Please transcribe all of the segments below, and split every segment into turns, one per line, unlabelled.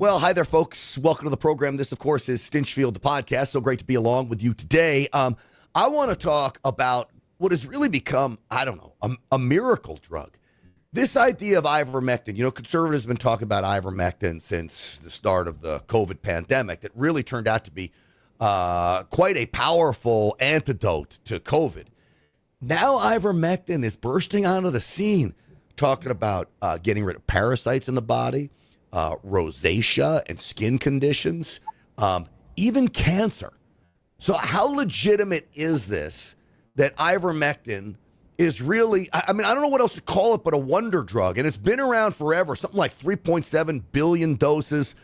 Well, hi there, folks. Welcome to the program. This, of course, is Stinchfield, the podcast. So great to be along with you today. I want to talk about what has really become, a miracle drug. This idea of ivermectin, conservatives have been talking about ivermectin since the start of the COVID pandemic. That really turned out to be quite a powerful antidote to COVID. Now ivermectin is bursting onto the scene, talking about getting rid of parasites in the body, rosacea and skin conditions, even cancer. So how legitimate is this that ivermectin is really, I don't know what else to call it but a wonder drug, and it's been around forever, something like 3.7 billion doses.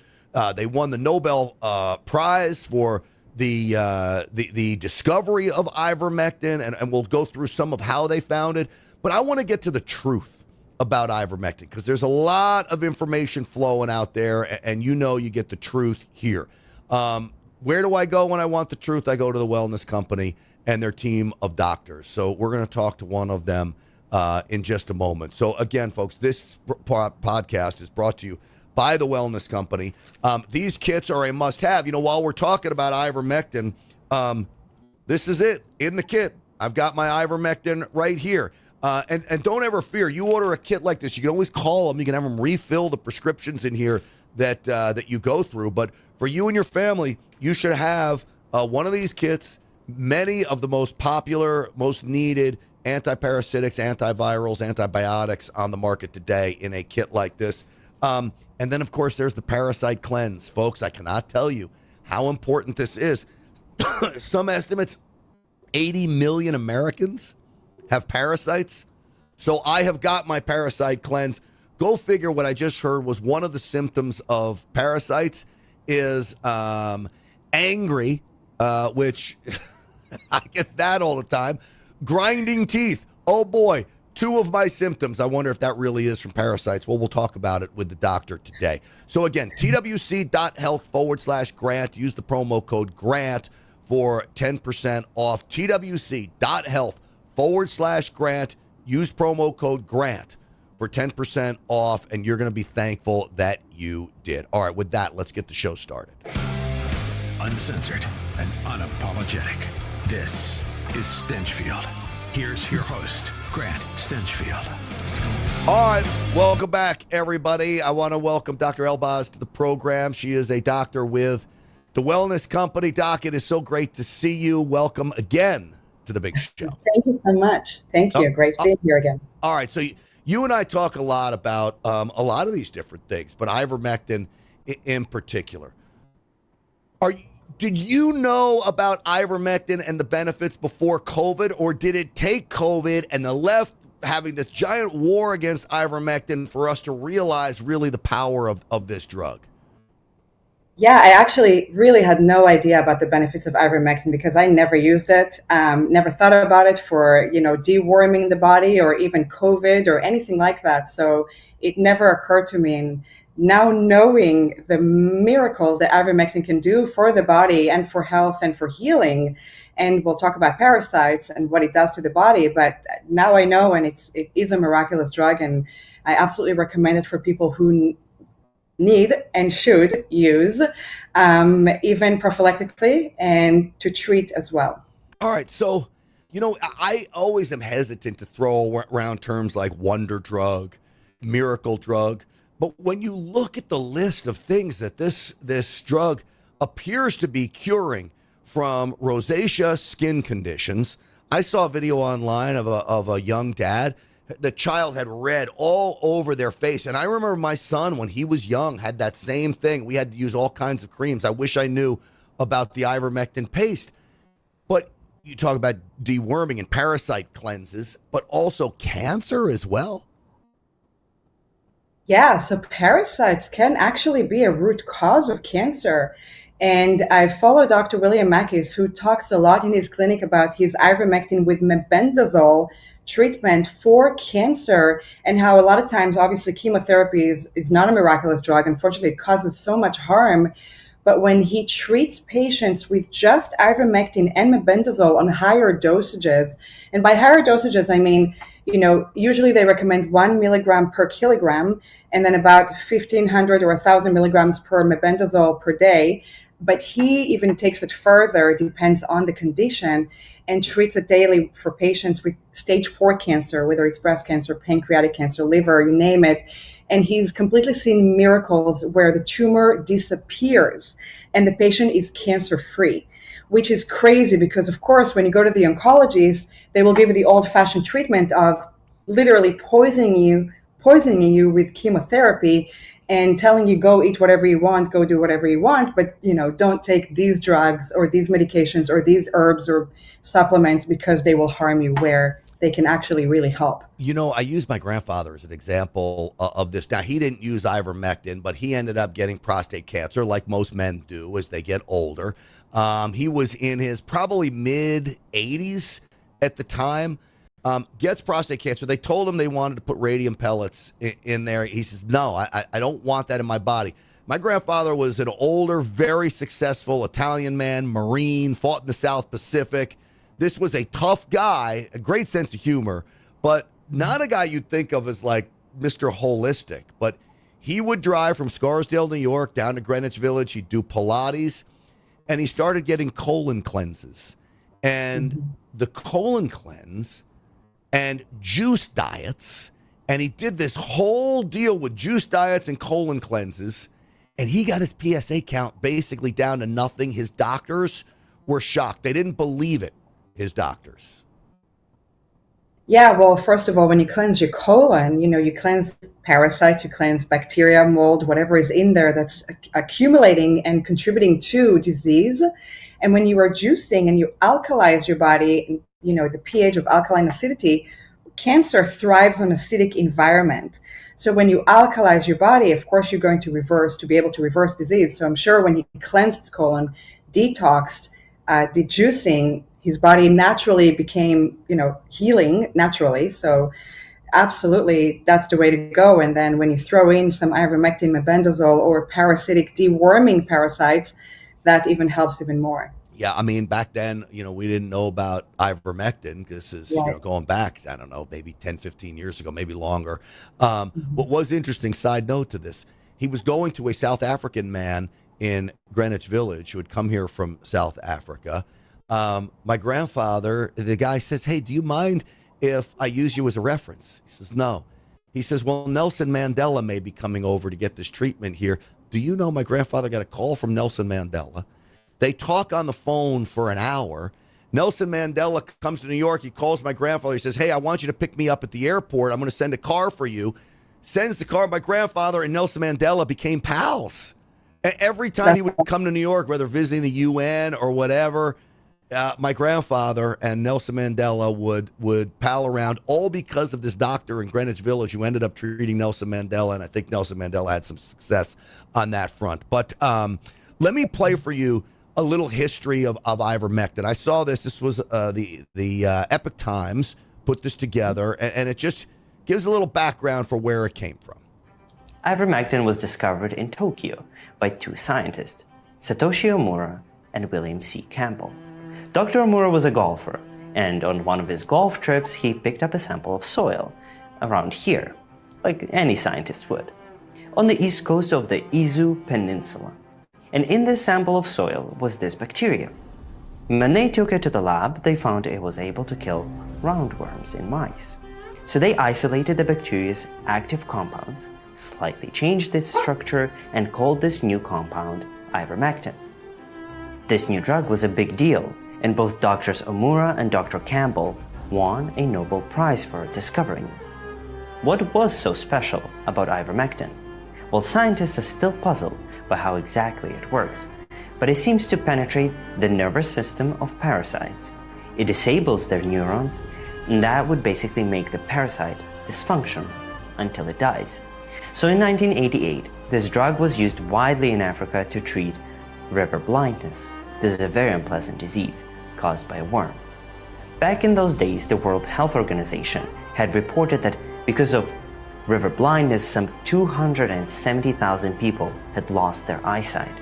They won the Nobel Prize for the discovery of ivermectin, and we'll go through some of how they found it. But I want to get to the truth about ivermectin, because there's a lot of information flowing out there, and you get the truth here. Where do I go when I want the truth? I go to the Wellness Company and their team of doctors. So we're going to talk to one of them in just a moment. So again, folks, this podcast is brought to you by the Wellness Company. These kits are a must-have. While we're talking about ivermectin, this is it in the kit. I've got my ivermectin right here. And don't ever fear. You order a kit like this, you can always call them. You can have them refill the prescriptions in here that you go through. But for you and your family, you should have one of these kits. Many of the most popular, most needed antiparasitics, antivirals, antibiotics on the market today in a kit like this. And then, of course, there's the parasite cleanse. Folks, I cannot tell you how important this is. Some estimates, 80 million Americans have parasites. So I have got my parasite cleanse. Go figure, what I just heard was one of the symptoms of parasites is angry, which I get that all the time. Grinding teeth. Oh boy, two of my symptoms. I wonder if that really is from parasites. Well, we'll talk about it with the doctor today. So again, twc.health/grant. Use the promo code GRANT for 10% off. twc.health/grant. Use promo code GRANT for 10% off, and you're going to be thankful that you did. All right, with that, let's get the show started.
Uncensored and unapologetic. This is Stinchfield. Here's your host, Grant Stinchfield.
All right, welcome back, everybody. I want to welcome Dr. Elbaz to the program. She is a doctor with the Wellness Company. Doc, it is so great to see you. Welcome again to the big show.
Thank you so much. Thank you. Great being here again.
All right. So you and I talk a lot about a lot of these different things, but ivermectin in particular. Did you know about ivermectin and the benefits before COVID, or did it take COVID and the left having this giant war against ivermectin for us to realize really the power of this drug?
Yeah, I actually really had no idea about the benefits of ivermectin because I never used it, never thought about it for, deworming the body or even COVID or anything like that. So it never occurred to me. And now knowing the miracles that ivermectin can do for the body and for health and for healing, and we'll talk about parasites and what it does to the body, but now I know, and it is a miraculous drug, and I absolutely recommend it for people who need and should use, even prophylactically and to treat as well.
All right. So, I always am hesitant to throw around terms like wonder drug, miracle drug. But when you look at the list of things that this drug appears to be curing, from rosacea skin conditions, I saw a video online of a young dad. The child had red all over their face. And I remember my son, when he was young, had that same thing. We had to use all kinds of creams. I wish I knew about the ivermectin paste. But you talk about deworming and parasite cleanses, but also cancer as well.
Yeah, so parasites can actually be a root cause of cancer. And I follow Dr. William Mackis, who talks a lot in his clinic about his ivermectin with mebendazole treatment for cancer, and how a lot of times, obviously, chemotherapy is not a miraculous drug. Unfortunately, it causes so much harm. But when he treats patients with just ivermectin and mebendazole on higher dosages, and by higher dosages, I mean, Usually they recommend 1 milligram per kilogram and then about 1,500 or 1,000 milligrams per mebendazole per day. But he even takes it further, depends on the condition, and treats it daily for patients with stage 4 cancer, whether it's breast cancer, pancreatic cancer, liver, you name it. And he's completely seen miracles where the tumor disappears and the patient is cancer-free, which is crazy because, of course, when you go to the oncologist, they will give you the old-fashioned treatment of literally poisoning you with chemotherapy and telling you go eat whatever you want, go do whatever you want, but don't take these drugs or these medications or these herbs or supplements because they will harm you, where they can actually really help.
I use my grandfather as an example of this. Now, he didn't use ivermectin, but he ended up getting prostate cancer like most men do as they get older. He was in his probably mid-80s at the time. Gets prostate cancer. They told him they wanted to put radium pellets in there. He says, no, I don't want that in my body. My grandfather was an older, very successful Italian man, Marine, fought in the South Pacific. This was a tough guy, a great sense of humor, but not a guy you'd think of as like Mr. Holistic. But he would drive from Scarsdale, New York, down to Greenwich Village. He'd do Pilates, and he started getting colon cleanses. And the colon cleanse and juice diets, and he did this whole deal with juice diets and colon cleanses, and he got his PSA count basically down to nothing. His doctors were shocked. They didn't believe it, his doctors.
Yeah, well, first of all, when you cleanse your colon, you cleanse parasites, you cleanse bacteria, mold, whatever is in there that's accumulating and contributing to disease. And when you are juicing and you alkalize your body, the pH of alkaline acidity, cancer thrives on acidic environment. So when you alkalize your body, of course, you're going to be able to reverse disease. So I'm sure when he cleansed his colon, detoxed, did juicing, his body naturally became, healing naturally. So absolutely, that's the way to go. And then when you throw in some ivermectin, mebendazole, or parasitic deworming parasites, that even helps even more.
Yeah, I mean, back then, we didn't know about ivermectin because this is, going back, I don't know, maybe 10, 15 years ago, maybe longer. What was interesting, side note to this, he was going to a South African man in Greenwich Village who had come here from South Africa. My grandfather, the guy says, hey, do you mind if I use you as a reference? He says, no. He says, well, Nelson Mandela may be coming over to get this treatment here. Do you know my grandfather got a call from Nelson Mandela? They talk on the phone for an hour. Nelson Mandela comes to New York. He calls my grandfather. He says, hey, I want you to pick me up at the airport. I'm going to send a car for you. Sends the car. My grandfather and Nelson Mandela became pals. And every time he would come to New York, whether visiting the UN or whatever, my grandfather and Nelson Mandela would pal around, all because of this doctor in Greenwich Village who ended up treating Nelson Mandela. And I think Nelson Mandela had some success on that front. But let me play for you a little history of ivermectin. I saw this. This was the Epoch Times put this together, and it just gives a little background for where it came from.
Ivermectin was discovered in Tokyo by two scientists, Satoshi Omura and William C. Campbell. Dr. Omura was a golfer, and on one of his golf trips, he picked up a sample of soil around here, like any scientist would, on the east coast of the Izu Peninsula. And in this sample of soil was this bacteria. When they took it to the lab, they found it was able to kill roundworms in mice. So they isolated the bacteria's active compounds, slightly changed its structure, and called this new compound ivermectin. This new drug was a big deal, and both Drs. Omura and Dr. Campbell won a Nobel Prize for discovering it. What was so special about ivermectin? Well, scientists are still puzzled by how exactly it works, but it seems to penetrate the nervous system of parasites. It disables their neurons, and that would basically make the parasite dysfunctional until it dies. So in 1988, this drug was used widely in Africa to treat river blindness. This is a very unpleasant disease caused by a worm. Back in those days, the World Health Organization had reported that because of river blindness, some 270,000 people had lost their eyesight.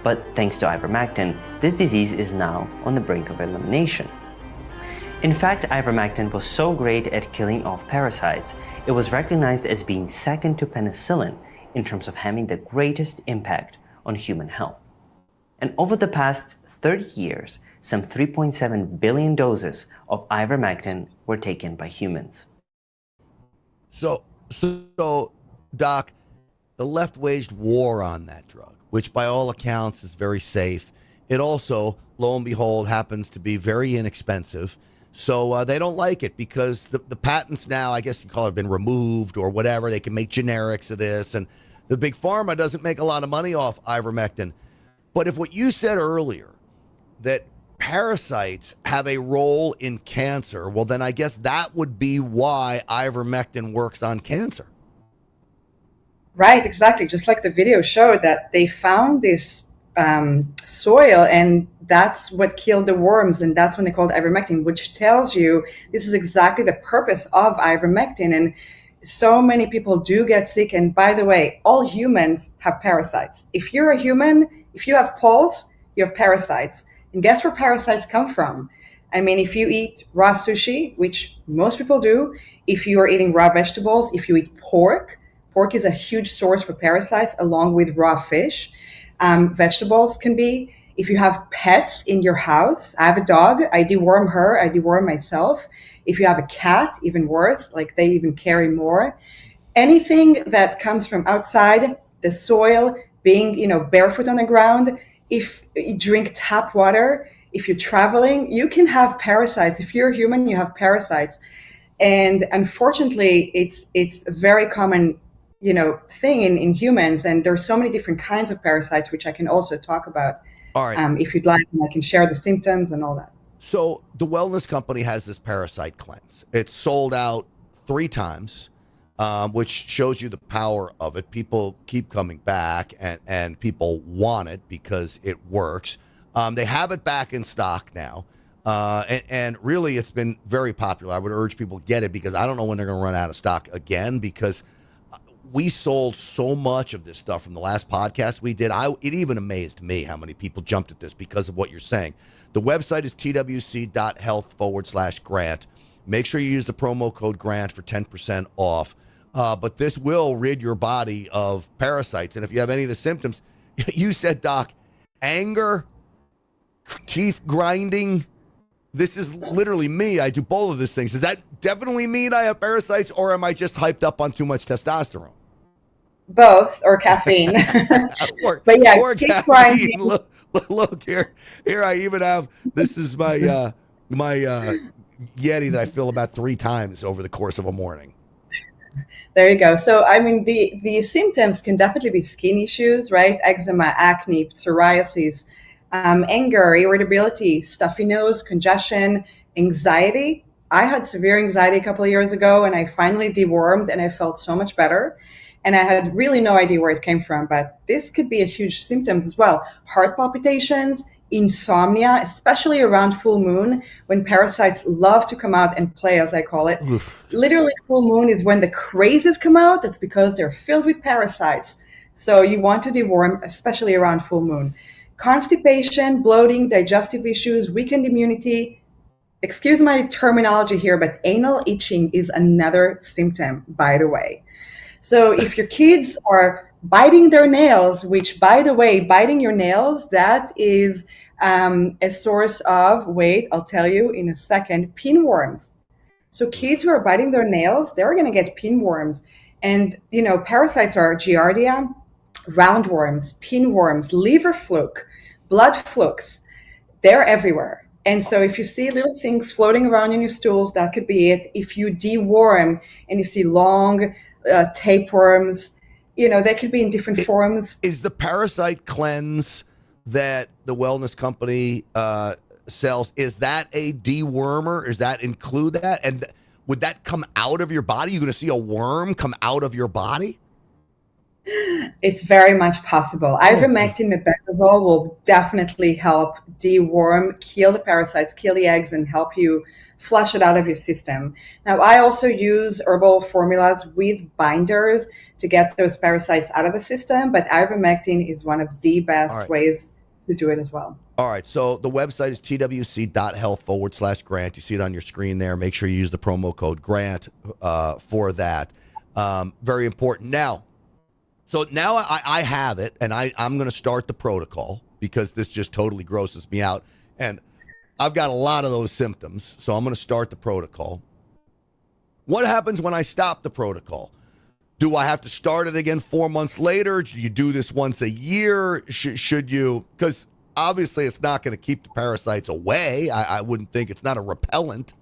But thanks to ivermectin, this disease is now on the brink of elimination. In fact, ivermectin was so great at killing off parasites, it was recognized as being second to penicillin in terms of having the greatest impact on human health. And over the past 30 years, some 3.7 billion doses of ivermectin were taken by humans.
So, Doc, the left waged war on that drug, which by all accounts is very safe. It also, lo and behold, happens to be very inexpensive. So they don't like it because the patents now, I guess you call it, have been removed or whatever. They can make generics of this. And the big pharma doesn't make a lot of money off ivermectin. But if what you said earlier, that parasites have a role in cancer, well, then I guess that would be why ivermectin works on cancer.
Right, exactly. Just like the video showed, that they found this soil, and that's what killed the worms, and that's when they called ivermectin, which tells you this is exactly the purpose of ivermectin. And so many people do get sick. And by the way, all humans have parasites. If you're a human, if you have pulse, you have parasites. And guess where parasites come from? I mean, if you eat raw sushi, which most people do, if you are eating raw vegetables, if you eat pork is a huge source for parasites, along with raw fish. Vegetables can be. If you have pets in your house, I have a dog, I deworm her, I deworm myself. If you have a cat, even worse, like they even carry more. Anything that comes from outside, the soil, being, barefoot on the ground, if you drink tap water, if you're traveling, you can have parasites. If you're a human, you have parasites. And unfortunately, it's a very common thing in humans, and there's so many different kinds of parasites, which I can also talk about.
All right.
If you'd like, and I can share the symptoms and all that.
So the wellness company has this parasite cleanse. It's sold out 3 times, which shows you the power of it. People keep coming back, and people want it because it works. They have it back in stock now. And really, it's been very popular. I would urge people to get it because I don't know when they're going to run out of stock again, because we sold so much of this stuff from the last podcast we did. It even amazed me how many people jumped at this because of what you're saying. The website is twc.health/Grant. Make sure you use the promo code Grant for 10% off. But this will rid your body of parasites. And if you have any of the symptoms, you said, Doc, anger, teeth grinding. This is literally me. I do both of these things. Does that definitely mean I have parasites, or am I just hyped up on too much testosterone?
Both, or caffeine. But yeah,
or
teeth
caffeine.
grinding.
Look here. Here I even have, this is my Yeti that I fill about 3 times over the course of a morning.
There you go. So, I mean, the symptoms can definitely be skin issues, right? Eczema, acne, psoriasis, anger, irritability, stuffy nose, congestion, anxiety. I had severe anxiety a couple of years ago, and I finally dewormed, and I felt so much better. And I had really no idea where it came from, but this could be a huge symptoms as well. Heart palpitations, insomnia, especially around full moon, when parasites love to come out and play, as I call it.
Oof.
Literally, full moon is when the crazes come out. That's because they're filled with parasites. So you want to deworm, especially around full moon. Constipation, bloating, digestive issues, weakened immunity. Excuse my terminology here, but anal itching is another symptom, by the way. So if your kids are biting their nails, which, by the way, biting your nails, that is a source of, wait, I'll tell you in a second, pinworms. So kids who are biting their nails, they're going to get pinworms. And, parasites are giardia, roundworms, pinworms, liver fluke, blood flukes. They're everywhere. And so if you see little things floating around in your stools, that could be it. If you deworm and you see long tapeworms, they could be in different forms.
Is the parasite cleanse that the wellness company sells, is that a dewormer? Does that include that? And would that come out of your body? You're going to see a worm come out of your body?
It's very much possible. Ivermectin, mebendazole will definitely help deworm, kill the parasites, kill the eggs, and help you flush it out of your system. Now, I also use herbal formulas with binders to get those parasites out of the system, but ivermectin is one of the best ways to do it as well.
All right. So the website is twc.health/grant. You see it on your screen there. Make sure you use the promo code GRANT for that. Very important. Now, I have it, and I'm going to start the protocol because this just totally grosses me out. And I've got a lot of those symptoms, so I'm going to start the protocol. What happens when I stop the protocol? Do I have to start it again 4 months later? Do you do this once a year? Should you? Because obviously it's not going to keep the parasites away. I wouldn't think. It's not a repellent.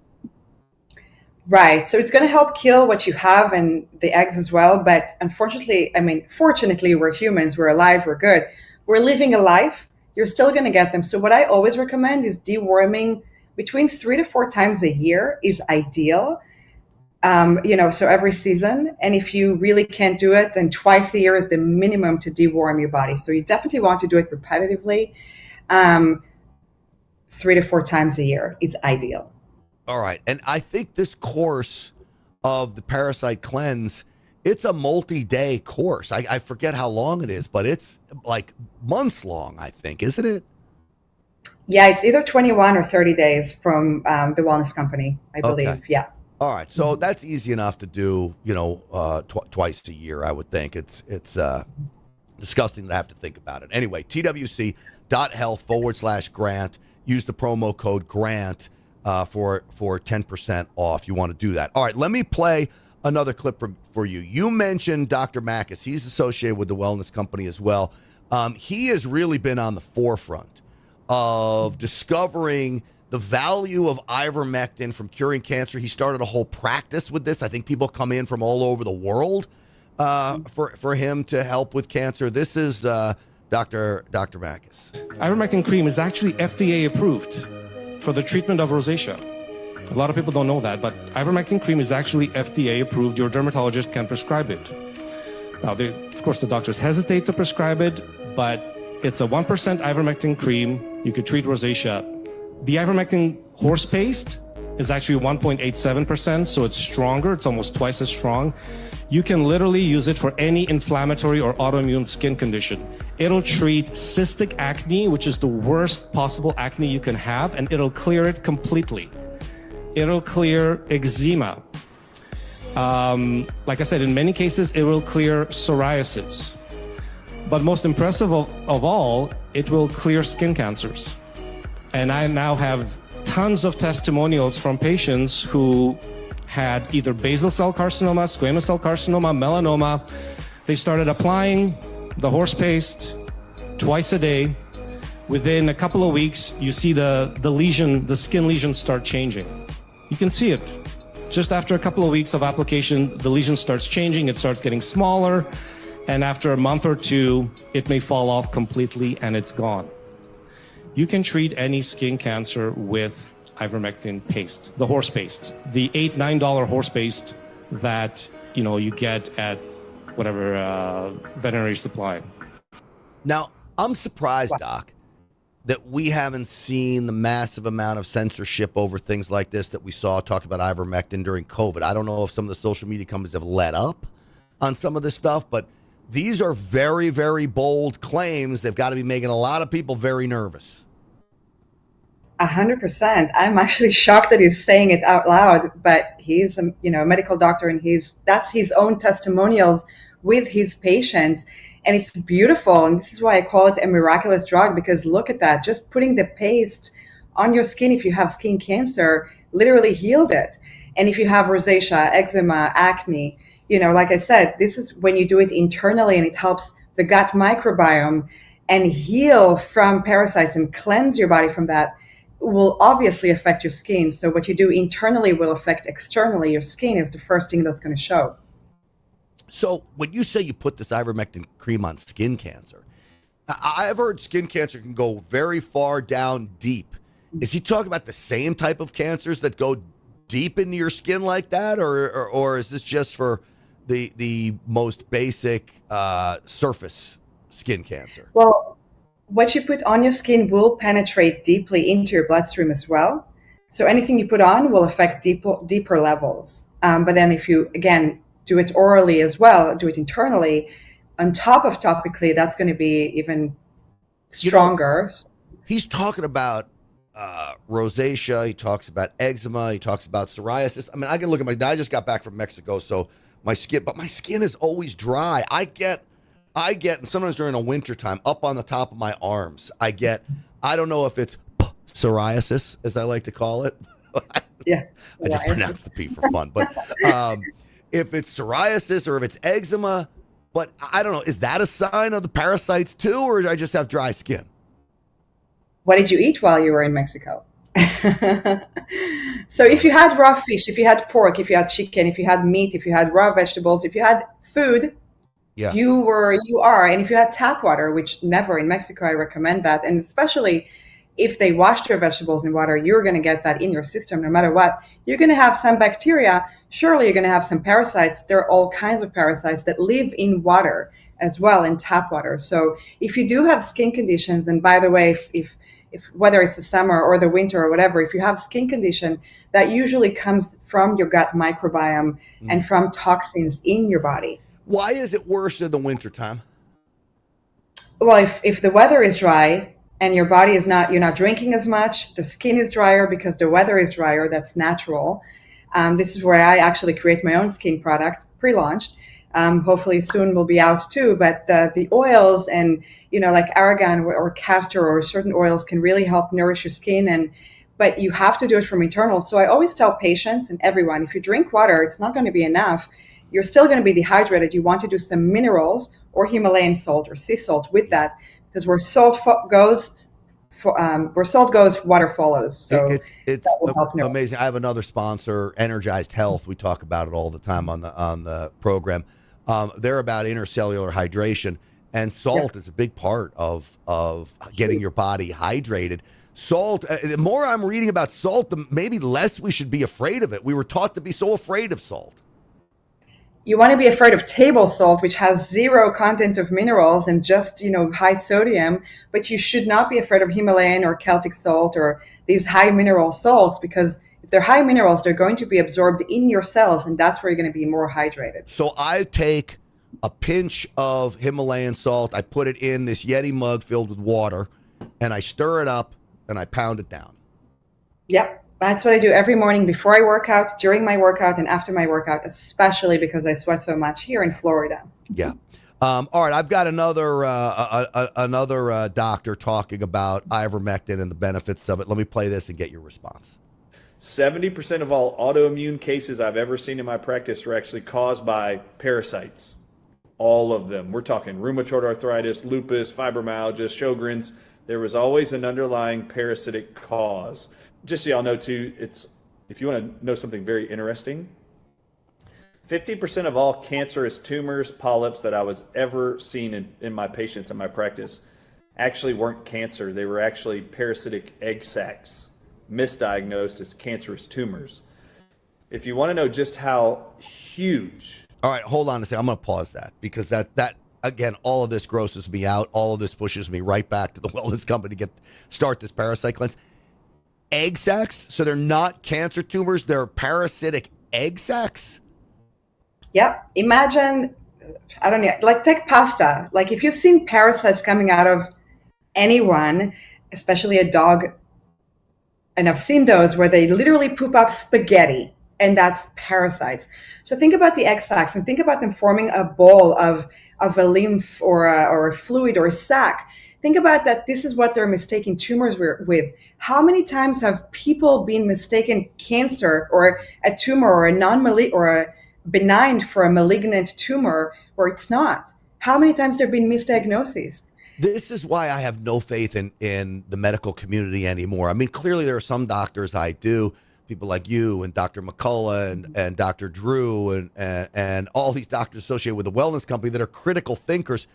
Right. So it's going to help kill what you have and the eggs as well. But unfortunately, fortunately, we're humans. We're alive. We're good. We're living a life. You're still going to get them. So what I always recommend is deworming between 3 to 4 times a year is ideal. So every season. And if you really can't do it, then twice a year is the minimum to deworm your body. So you definitely want to do it repetitively. 3 to 4 times a year is ideal.
All right. And I think this course of the parasite cleanse, it's a multi-day course. I forget how long it is, but it's like months long, I think, isn't it? Yeah,
it's either 21 or 30 days from the wellness company, I believe. Okay. Yeah.
All right, so that's easy enough to do, twice a year, I would think. It's disgusting to have to think about it. Anyway, twc.health/grant. Use the promo code GRANT for 10% off. You want to do that. All right, let me play another clip for you. You mentioned Dr. Makis. He's associated with the wellness company as well. He has really been on the forefront of discovering the value of ivermectin from curing cancer. He started a whole practice with this. I think people come in from all over the world for him to help with cancer. This is Dr. Makis.
Ivermectin cream is actually FDA approved for the treatment of rosacea. A lot of people don't know that, but ivermectin cream is actually FDA approved. Your dermatologist can prescribe it. Now, of course, the doctors hesitate to prescribe it, but it's a 1% ivermectin cream. You could treat rosacea. The ivermectin horse paste is actually 1.87%, so it's stronger. It's almost twice as strong. You can literally use it for any inflammatory or autoimmune skin condition. It'll treat cystic acne, which is the worst possible acne you can have, and it'll clear it completely. It'll clear eczema. Like I said, in many cases, it will clear psoriasis. But most impressive of all, it will clear skin cancers. And I now have tons of testimonials from patients who had either basal cell carcinoma, squamous cell carcinoma, melanoma. They started applying the horse paste twice a day. Within a couple of weeks, you see the skin lesions start changing. You can see it. Just after a couple of weeks of application, the lesion starts changing, it starts getting smaller, and after a month or two, it may fall off completely and it's gone. You can treat any skin cancer with ivermectin paste, the horse paste, the $8-9 horse paste that you get at whatever veterinary supply.
Now, I'm surprised, Doc, that we haven't seen the massive amount of censorship over things like this that we saw talk about ivermectin during COVID. I don't know if some of the social media companies have let up on some of this stuff, but these are very, very bold claims. They've got to be making a lot of people very nervous.
100%. I'm actually shocked that he's saying it out loud, but he's a medical doctor, and that's his own testimonials with his patients. And it's beautiful. And this is why I call it a miraculous drug, because look at that. Just putting the paste on your skin, if you have skin cancer, literally healed it. And if you have rosacea, eczema, acne, like I said, this is when you do it internally, and it helps the gut microbiome and heal from parasites and cleanse your body from that. Will obviously affect your skin. So what you do internally will affect externally. Your skin is the first thing that's going to show.
So when you say you put this ivermectin cream on skin cancer, I've heard skin cancer can go very far down deep. Is he talking about the same type of cancers that go deep into your skin like that? Or is this just for the most basic surface skin cancer?
Well, what you put on your skin will penetrate deeply into your bloodstream as well. So anything you put on will affect deeper levels. But then if you, again, do it orally as well, do it internally, on top of topically, that's going to be even stronger.
He's talking about rosacea. He talks about eczema. He talks about psoriasis. I mean, I can look at I just got back from Mexico, so my skin is always dry. I get, and sometimes during the winter time, up on the top of my arms, I don't know if it's psoriasis, as I like to call it.
Yeah.
I just pronounced the P for fun. But if it's psoriasis or if it's eczema, but I don't know, is that a sign of the parasites too, or did I just have dry skin?
What did you eat while you were in Mexico? So if you had raw fish, if you had pork, if you had chicken, if you had meat, if you had raw vegetables, if you had food, you are. And if you had tap water, which never in Mexico, I recommend that. And especially if they washed your vegetables in water, you're going to get that in your system no matter what. You're going to have some bacteria. Surely you're going to have some parasites. There are all kinds of parasites that live in water as well, in tap water. So if you do have skin conditions, and by the way, if whether it's the summer or the winter or whatever, if you have skin condition, that usually comes from your gut microbiome and from toxins in your body.
Why is it worse in the wintertime?
Well, if the weather is dry and your body is not, you're not drinking as much, the skin is drier because the weather is drier, that's natural. This is where I actually create my own skin product, pre-launched. Hopefully soon will be out too, but the oils and, like argan or castor or certain oils can really help nourish your skin. But you have to do it from internal. So I always tell patients and everyone, if you drink water, it's not going to be enough. You're still going to be dehydrated. You want to do some minerals or Himalayan salt or sea salt with that, because where salt goes, water follows. So
it's amazing. I have another sponsor, Energized Health. We talk about it all the time on the program. They're about intercellular hydration, and salt is a big part of getting your body hydrated. Salt, the more I'm reading about salt, the maybe less we should be afraid of it. We were taught to be so afraid of salt.
You want to be afraid of table salt, which has zero content of minerals and just, high sodium, but you should not be afraid of Himalayan or Celtic salt or these high mineral salts, because if they're high minerals, they're going to be absorbed in your cells, and that's where you're going to be more hydrated.
So I take a pinch of Himalayan salt, I put it in this Yeti mug filled with water, and I stir it up, and I pound it down.
Yep. That's what I do every morning before I work out, during my workout, and after my workout, especially because I sweat so much here in Florida.
Yeah. All right. I've got another doctor talking about ivermectin and the benefits of it. Let me play this and get your response.
70% of all autoimmune cases I've ever seen in my practice are actually caused by parasites. All of them. We're talking rheumatoid arthritis, lupus, fibromyalgia, Sjogren's. There was always an underlying parasitic cause. Just so y'all know too, if you want to know something very interesting, 50% of all cancerous tumors, polyps that I was ever seen in my patients in my practice actually weren't cancer. They were actually parasitic egg sacs, misdiagnosed as cancerous tumors. If you want to know just how huge.
All right, hold on a second. I'm going to pause that, because that again, all of this grosses me out. All of this pushes me right back to the wellness company to start this parasite cleanse. Egg sacs, so they're not cancer tumors, they're parasitic egg sacs?
Yep. Imagine, I don't know, like take pasta. Like if you've seen parasites coming out of anyone, especially a dog, and I've seen those where they literally poop up spaghetti, and that's parasites. So think about the egg sacs and think about them forming a ball of a lymph or a fluid or a sac. Think about that. This is what they're mistaking tumors with. How many times have people been mistaken cancer or a tumor or a benign for a malignant tumor where it's not? How many times there have been misdiagnoses?
This is why I have no faith in the medical community anymore. I mean, clearly there are some doctors I do, people like you and Dr. McCullough and Dr. Drew and all these doctors associated with the wellness company that are critical thinkers.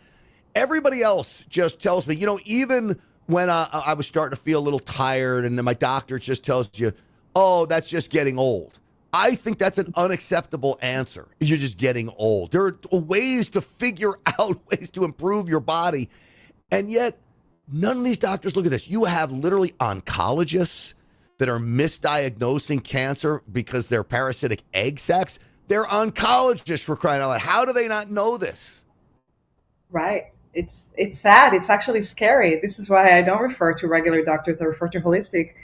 Everybody else just tells me, even when I was starting to feel a little tired and then my doctor just tells you, oh, that's just getting old. I think that's an unacceptable answer. You're just getting old. There are ways to figure out ways to improve your body. And yet none of these doctors look at this. You have literally oncologists that are misdiagnosing cancer because they're parasitic egg sacs. They're oncologists, for crying out loud. How do they not know this?
Right. It's it's sad. It's actually scary. This is why I don't refer to regular doctors. I refer to holistic.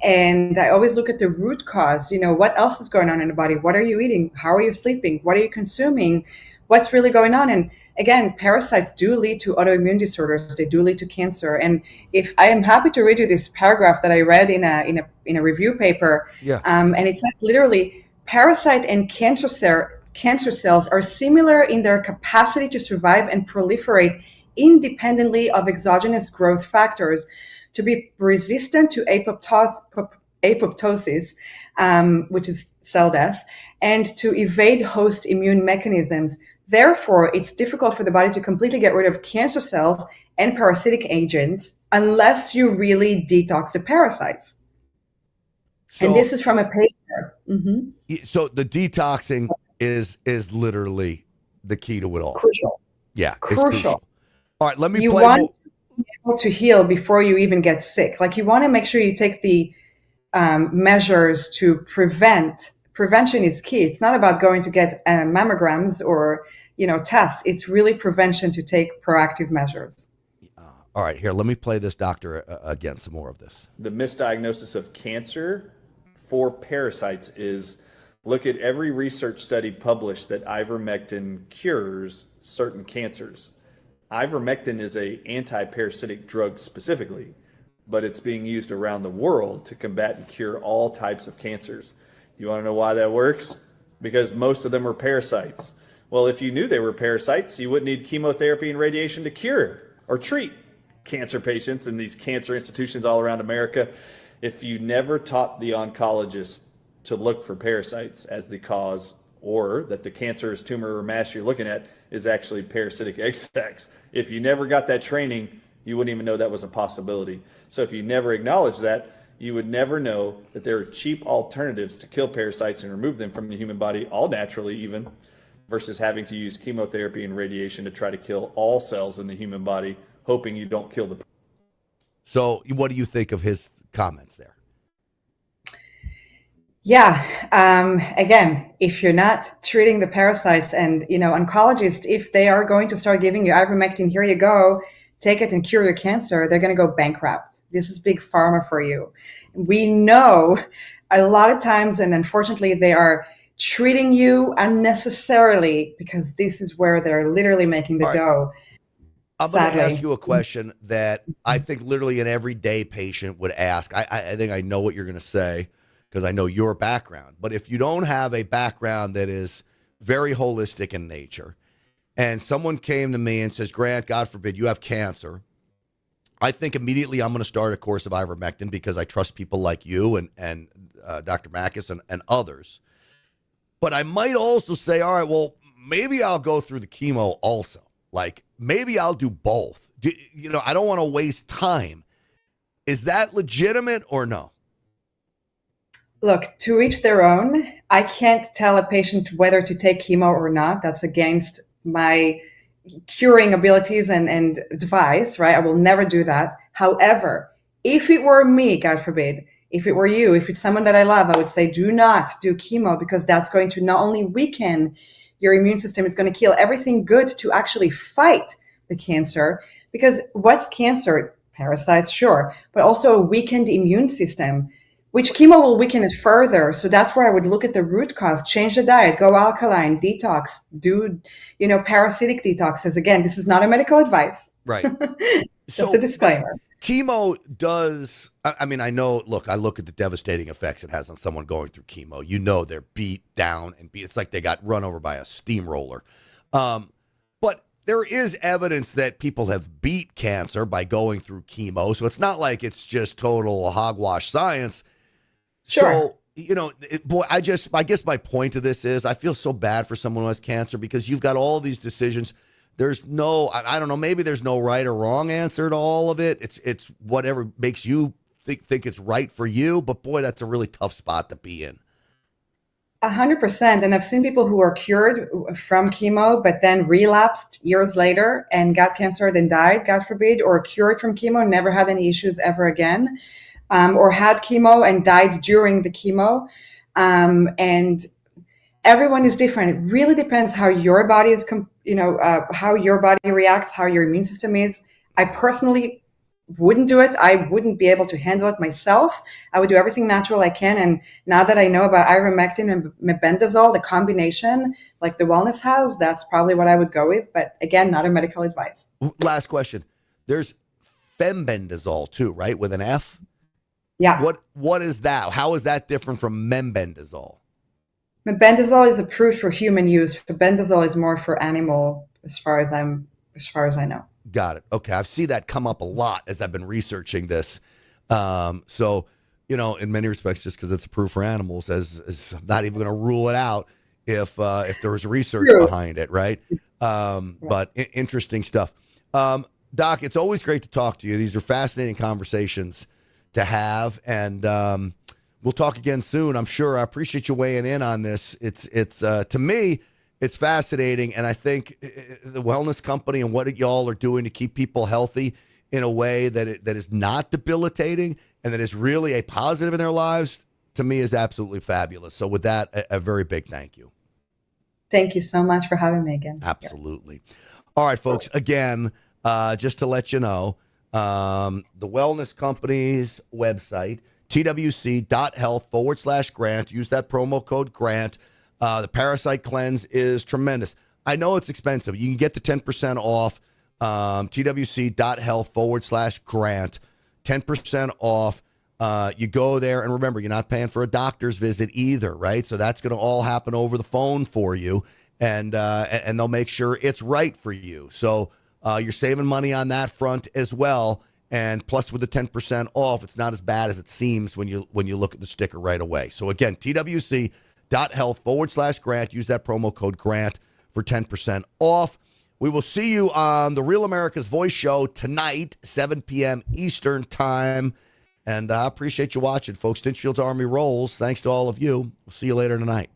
And I always look at the root cause. What else is going on in the body? What are you eating? How are you sleeping? What are you consuming? What's really going on? And again, parasites do lead to autoimmune disorders. They do lead to cancer. And if I am happy to read you this paragraph that I read in a review paper,
Yeah.
and it says literally, parasite and cancer cells are similar in their capacity to survive and proliferate independently of exogenous growth factors, to be resistant to apoptosis, which is cell death, and to evade host immune mechanisms. Therefore, it's difficult for the body to completely get rid of cancer cells and parasitic agents unless you really detox the parasites.
So,
and this is from a paper. Mm-hmm.
So the detoxing is literally the key to it all.
Crucial.
Yeah. It's
Crucial.
All right, let me
You
play.
want to be able to heal before you even get sick. Like, you want to make sure you take the measures to prevent. Prevention is key. It's not about going to get mammograms or tests. It's really prevention, to take proactive measures.
All right, here, let me play this doctor again, some more of this.
The misdiagnosis of cancer for parasites is, look at every research study published that ivermectin cures certain cancers. Ivermectin is an anti-parasitic drug specifically, but it's being used around the world to combat and cure all types of cancers. You want to know why that works? Because most of them are parasites. Well, if you knew they were parasites, you wouldn't need chemotherapy and radiation to cure or treat cancer patients in these cancer institutions all around America. If you never taught the oncologist to look for parasites as the cause, or that the cancerous tumor or mass you're looking at is actually parasitic egg sacs, if you never got that training, you wouldn't even know that was a possibility. So if you never acknowledge that, you would never know that there are cheap alternatives to kill parasites and remove them from the human body, all naturally even, versus having to use chemotherapy and radiation to try to kill all cells in the human body, hoping you don't kill the.
So what do you think of his comments there?
Yeah. Again, if you're not treating the parasites, and, oncologists, if they are going to start giving you ivermectin, here you go, take it and cure your cancer, they're going to go bankrupt. This is big pharma for you. We know a lot of times, and unfortunately, they are treating you unnecessarily, because this is where they're literally making the dough.
I'm going to ask you a question that I think literally an everyday patient would ask. I think I know what you're going to say, because I know your background. But if you don't have a background that is very holistic in nature, and someone came to me and says, Grant, God forbid, you have cancer, I think immediately I'm going to start a course of ivermectin, because I trust people like you and Dr. Makis and others. But I might also say, all right, well, maybe I'll go through the chemo also. Like, maybe I'll do both. I don't want to waste time. Is that legitimate or no?
Look, to each their own. I can't tell a patient whether to take chemo or not. That's against my curing abilities and advice, right? I will never do that. However, if it were me, God forbid, if it were you, if it's someone that I love, I would say, do not do chemo, because that's going to not only weaken your immune system, it's going to kill everything good to actually fight the cancer. Because what's cancer? Parasites, sure, but also a weakened immune system, which chemo will weaken it further. So that's where I would look at the root cause, change the diet, go alkaline, detox, do, parasitic detoxes. Again, this is not a medical advice.
Right.
Just a disclaimer.
Chemo does, I mean, I know, look, I look at the devastating effects it has on someone going through chemo. They're beat down and it's like they got run over by a steamroller. But there is evidence that people have beat cancer by going through chemo. So it's not like it's just total hogwash science.
Sure.
So, I guess my point to this is I feel so bad for someone who has cancer, because you've got all these decisions. There's no, I don't know, maybe there's no right or wrong answer to all of it. It's whatever makes you think it's right for you. But boy, that's a really tough spot to be in.
100%. And I've seen people who are cured from chemo, but then relapsed years later and got cancer, then died, God forbid, or cured from chemo, never had any issues ever again, or had chemo and died during the chemo. And everyone is different. It really depends how your body is, how your body reacts, how your immune system is. I personally wouldn't do it. I wouldn't be able to handle it myself. I would do everything natural I can. And now that I know about ivermectin and mebendazole, the combination like the wellness has, that's probably what I would go with. But again, not a medical advice.
Last question. There's fembendazole too, right? With an F?
Yeah.
What is that? How is that different from mebendazole?
Mebendazole is approved for human use. Fembendazole is more for animal, as far as I know.
Got it. Okay. I've seen that come up a lot as I've been researching this. So, in many respects, just because it's approved for animals, as I'm not even going to rule it out if there was research behind it, right? But interesting stuff. Doc, it's always great to talk to you. These are fascinating conversations to have, and we'll talk again soon, I'm sure. I appreciate you weighing in on this. It's to me, it's fascinating, and I think the wellness company and what y'all are doing to keep people healthy in a way that is not debilitating and that is really a positive in their lives, to me, is absolutely fabulous. So with that, a very big thank you.
Thank you so much for having me again.
Absolutely. All right, folks, again, just to let you know, the wellness company's website, twc.health/grant. Use that promo code GRANT. The Parasite Cleanse is tremendous. I know it's expensive. You can get the 10% off, twc.health/grant, 10% off. You go there, and remember, you're not paying for a doctor's visit either, right? So that's going to all happen over the phone for you, and they'll make sure it's right for you. So you're saving money on that front as well. And plus, with the 10% off, it's not as bad as it seems when you look at the sticker right away. So again, twc.health/grant. Use that promo code GRANT for 10% off. We will see you on the Real America's Voice show tonight, 7 p.m. Eastern time. And I appreciate you watching, folks. Stinchfield's Army rolls. Thanks to all of you. We'll see you later tonight.